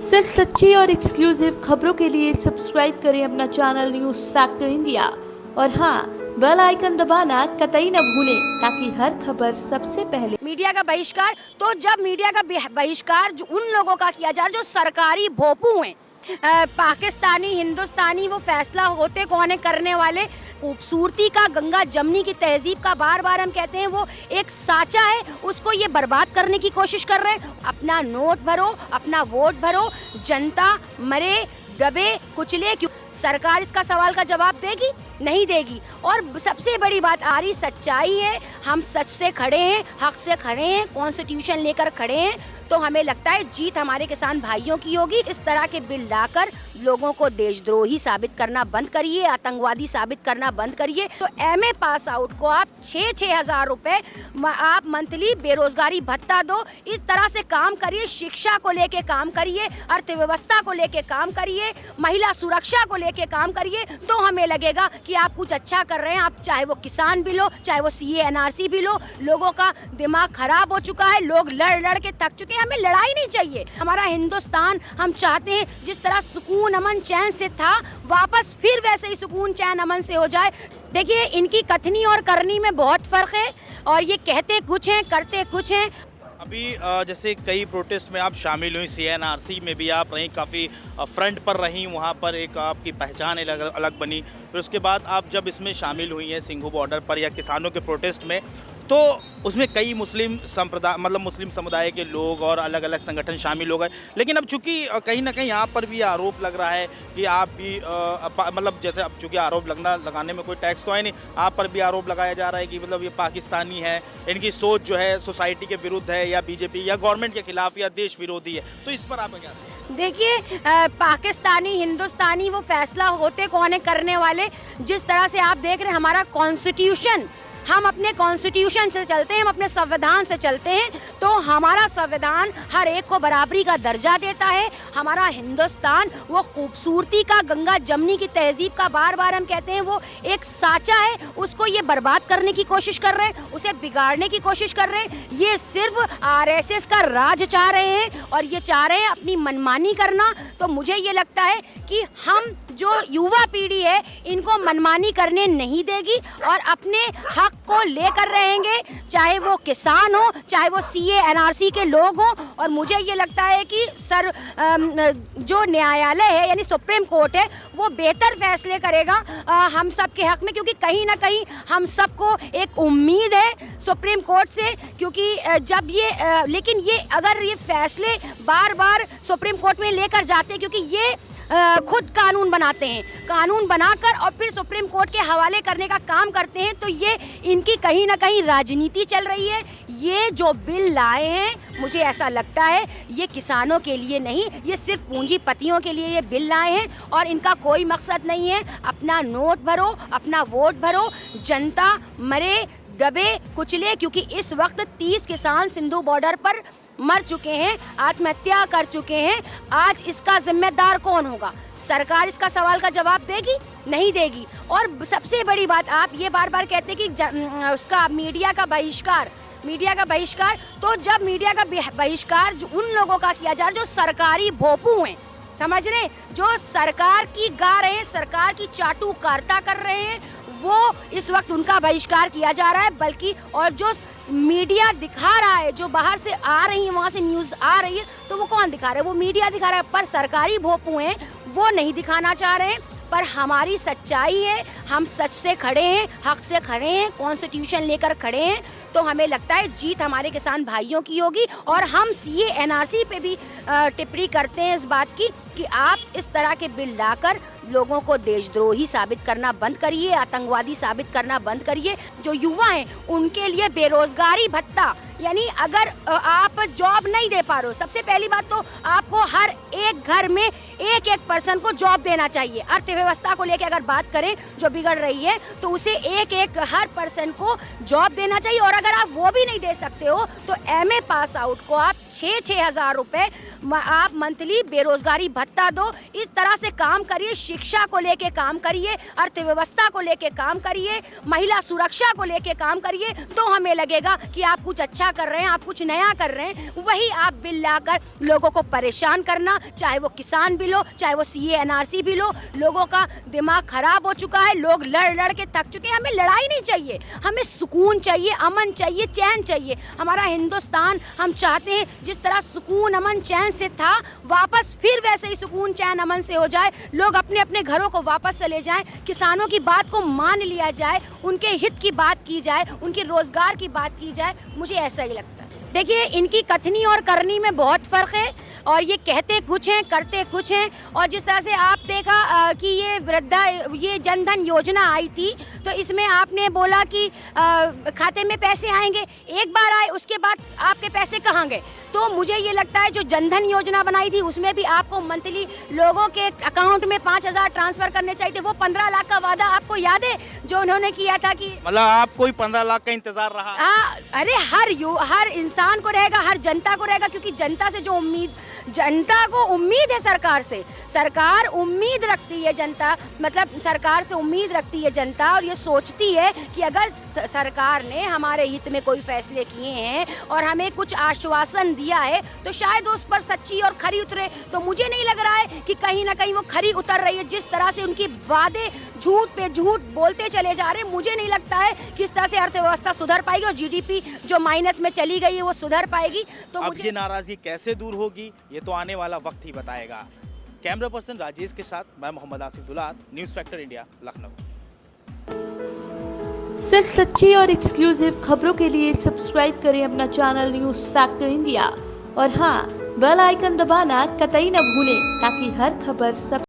सिर्फ सच्ची और एक्सक्लूसिव खबरों के लिए सब्सक्राइब करें अपना चैनल न्यूज़ फैक्टर इंडिया और हाँ, बेल आइकन दबाना कतई न भूलें ताकि हर खबर सबसे पहले। मीडिया का बहिष्कार, तो जब मीडिया का बहिष्कार उन लोगों का किया जा रहा है जो सरकारी भोपू हैं, पाकिस्तानी हिंदुस्तानी, वो फैसला होते कौन है करने वाले। खूबसूरती का, गंगा जमनी की तहजीब का बार बार हम कहते हैं वो एक साचा है, उसको ये बर्बाद करने की कोशिश कर रहे हैं। अपना नोट भरो, अपना वोट भरो, जनता मरे दबे कुचले क्यों? सरकार इसका सवाल का जवाब देगी? नहीं देगी। और सबसे बड़ी बात आ रही सच्चाई है, हम सच से खड़े हैं, हक से खड़े हैं, कॉन्स्टिट्यूशन लेकर खड़े हैं, तो हमें लगता है जीत हमारे किसान भाइयों की होगी। इस तरह के बिल लाकर लोगों को देशद्रोही साबित करना बंद करिए, आतंकवादी साबित करना बंद करिए। तो एमए पास आउट को आप 6-6 हज़ार रुपए आप मंथली बेरोजगारी भत्ता दो। इस तरह से काम करिए, शिक्षा को लेके काम करिए, अर्थव्यवस्था को लेके काम करिए, महिला सुरक्षा को लेके काम करिए, तो हमें लगेगा कि आप कुछ अच्छा कर रहे हैं। आप चाहे वो किसान बिल हो, चाहे वो सीए एनआरसी बिल हो, लोगों का दिमाग खराब हो चुका है, लोग लड़ लड़ के थक चुके हैं। हमें लड़ाई नहीं चाहिए। हमारा हिंदुस्तान हम चाहते हैं जिस तरह सुकून अमन चैन से था, वापस फिर वैसे ही सुकून चैन अमन से हो जाए। देखिए, इनकी कथनी और करनी में बहुत फर्क है, और ये कहते कुछ हैं, करते कुछ हैं। अभी जैसे कई प्रोटेस्ट में आप शामिल हुई, सीएनआरसी में भी आप रहीं, काफ़ी फ्रंट पर रहीं, वहाँ पर एक आपकी पहचान अलग बनी। फिर उसके बाद आप जब इसमें शामिल हुई हैं सिंघू बॉर्डर पर या किसानों के प्रोटेस्ट में, तो उसमें कई मुस्लिम संप्रदाय मतलब मुस्लिम समुदाय के लोग और अलग अलग संगठन शामिल हो गए। लेकिन अब चूंकि कहीं ना कहीं यहाँ पर भी आरोप लग रहा है कि आप भी मतलब जैसे अब चूंकि आरोप लगाने में कोई टैक्स तो है नहीं, आप पर भी आरोप लगाया जा रहा है कि मतलब ये पाकिस्तानी है, इनकी सोच जो है सोसाइटी के विरुद्ध है, या बीजेपी या गवर्नमेंट के खिलाफ या देश विरोधी है। तो इस पर आपका क्या? देखिए, पाकिस्तानी हिंदुस्तानी, वो फैसला होते कौन है करने वाले। जिस तरह से आप देख रहे हैं हमारा कॉन्स्टिट्यूशन, हम अपने कॉन्स्टिट्यूशन से चलते हैं, हम अपने संविधान से चलते हैं, तो हमारा संविधान हर एक को बराबरी का दर्जा देता है। हमारा हिंदुस्तान वो खूबसूरती का, गंगा जमनी की तहजीब का बार बार हम कहते हैं वो एक साचा है, उसको ये बर्बाद करने की कोशिश कर रहे हैं, उसे बिगाड़ने की कोशिश कर रहे हैं। ये सिर्फ आरएसएस का राज चाह रहे हैं और ये चाह रहे हैं अपनी मनमानी करना। तो मुझे ये लगता है कि हम जो युवा पीढ़ी है इनको मनमानी करने नहीं देगी और अपने हक को लेकर रहेंगे, चाहे वो किसान हो, चाहे वो सीए एनआरसी के लोग हों। और मुझे ये लगता है कि जो न्यायालय है यानी सुप्रीम कोर्ट है, वो बेहतर फैसले करेगा हम सब के हक में, क्योंकि कहीं ना कहीं हम सबको एक उम्मीद है सुप्रीम कोर्ट से। क्योंकि जब ये लेकिन ये अगर ये फैसले बार बार सुप्रीम कोर्ट में लेकर जाते, क्योंकि ये खुद कानून बनाते हैं, कानून बनाकर और फिर सुप्रीम कोर्ट के हवाले करने का काम करते हैं, तो ये इनकी कहीं ना कहीं राजनीति चल रही है। ये जो बिल लाए हैं, मुझे ऐसा लगता है ये किसानों के लिए नहीं, ये सिर्फ पूंजीपतियों के लिए ये बिल लाए हैं, और इनका कोई मकसद नहीं है। अपना नोट भरो, अपना वोट भरो, जनता मरे दबे कुचले, क्योंकि इस वक्त 30 किसान सिंधु बॉर्डर पर मर चुके हैं, आत्महत्या कर चुके हैं। आज इसका जिम्मेदार कौन होगा? सरकार इसका सवाल का जवाब देगी? नहीं देगी। और सबसे बड़ी बात, आप ये बार बार कहते हैं कि उसका मीडिया का बहिष्कार, तो जब मीडिया का बहिष्कार उन लोगों का किया जा रहा है जो सरकारी भोपू हैं, समझ रहे, जो सरकार की गा रहे हैं, सरकार की चाटुकारिता कर रहे हैं, वो इस वक्त उनका बहिष्कार किया जा रहा है। बल्कि और जो मीडिया दिखा रहा है, जो बाहर से आ रही है, वहाँ से न्यूज़ आ रही है, तो वो कौन दिखा रहा है? वो मीडिया दिखा रहा है, पर सरकारी भोपू हैं, वो नहीं दिखाना चाह रहे हैं। पर हमारी सच्चाई है, हम सच से खड़े हैं, हक से खड़े हैं, कॉन्स्टिट्यूशन लेकर खड़े हैं, तो हमें लगता है जीत हमारे किसान भाइयों की होगी। और हम सीए एनआरसी पे भी टिप्पणी करते हैं इस बात की कि आप इस तरह के बिल लाकर लोगों को देशद्रोही साबित करना बंद करिए, आतंकवादी साबित करना बंद करिए। जो युवा हैं उनके लिए बेरोजगारी भत्ता, यानी अगर आप जॉब नहीं दे पा रहे हो, सबसे पहली बात तो आपको हर एक घर में एक पर्सन को जॉब देना चाहिए। अर्थव्यवस्था को लेकर अगर बात करें जो बिगड़ रही है, तो उसे एक हर पर्सन को जॉब देना चाहिए। और अगर आप वो भी नहीं दे सकते हो, तो एमए पास आउट को आप 6-6 हज़ार रुपए आप मंथली बेरोजगारी भत्ता दो। इस तरह से काम करिए, शिक्षा को लेके काम करिए, अर्थव्यवस्था को लेके काम करिए, महिला सुरक्षा को लेके काम करिए, तो हमें लगेगा कि आप कुछ अच्छा अच्छा कर रहे हैं, आप कुछ नया कर रहे हैं, वही आप बिल लाकर लोगों को परेशान करना, चाहे वो किसान बिल हो, चाहे वो CA NRC बिल हो। लोगों का दिमाग खराब हो चुका है, लोग लड़ लड़ के थक चुके हैं। हमें लड़ाई नहीं चाहिए, हमें सुकून चाहिए, अमन चाहिए, चैन चाहिए। हमारा हिंदुस्तान हम चाहते हैं जिस तरह सुकून अमन चैन से था, वापस फिर वैसे ही सुकून चैन अमन से हो जाए। लोग अपने अपने घरों को वापस चले जाएं, किसानों की बात को मान लिया जाए, उनके हित की बात की जाए, उनके रोजगार की बात की जाए। मुझे ऐसा ही लगता है। देखिए, इनकी कथनी और करनी में बहुत फ़र्क है, और ये कहते कुछ हैं, करते कुछ हैं। और जिस तरह से आप देखा कि ये जनधन योजना आई थी, तो इसमें आपने बोला कि खाते में पैसे आएंगे, एक बार आए उसके बाद आपके पैसे कहाँ गए। तो मुझे ये लगता है जो जनधन योजना बनाई थी उसमें भी आपको मंथली लोगों के अकाउंट में 5,000 ट्रांसफ़र करने चाहिए थे। वो 15 लाख का वादा आपको याद है जो उन्होंने किया था कि मतलब आपको ही 15 लाख का इंतजार रहा? हाँ, अरे हर इंसान को रहेगा, हर जनता को रहेगा, क्योंकि जनता को उम्मीद है सरकार से। सरकार उम्मीद रखती है, जनता मतलब सरकार से उम्मीद रखती है जनता, और ये सोचती है कि अगर सरकार ने हमारे हित में कोई फैसले किए हैं और हमें कुछ आश्वासन दिया है तो शायद उस पर सच्ची और खरी उतरे। तो मुझे नहीं लग रहा है कि कहीं ना कहीं वो खरी उतर रही है। जिस तरह से उनकी वादे झूठ पे झूठ बोलते चले जा रहे हैं, मुझे नहीं लगता है किस तरह से अर्थव्यवस्था सुधर पाएगी और GDP जो माइनस में चली गई है वो सुधर पाएगी। तो अब ये नाराजगी कैसे दूर होगी ये तो आने वाला वक्त ही बताएगा। कैमरा पर्सन राजेश के साथ मैं मोहम्मद आसिफ दुलार, न्यूज़ फैक्टर इंडिया, लखनऊ। सिर्फ सच्ची और एक्सक्लूसिव खबरों के लिए सब्सक्राइब करें अपना चैनल न्यूज़ फैक्टर इंडिया, और हाँ, बेल आइकन दबाना कतई न भूलें ताकि हर खबर सब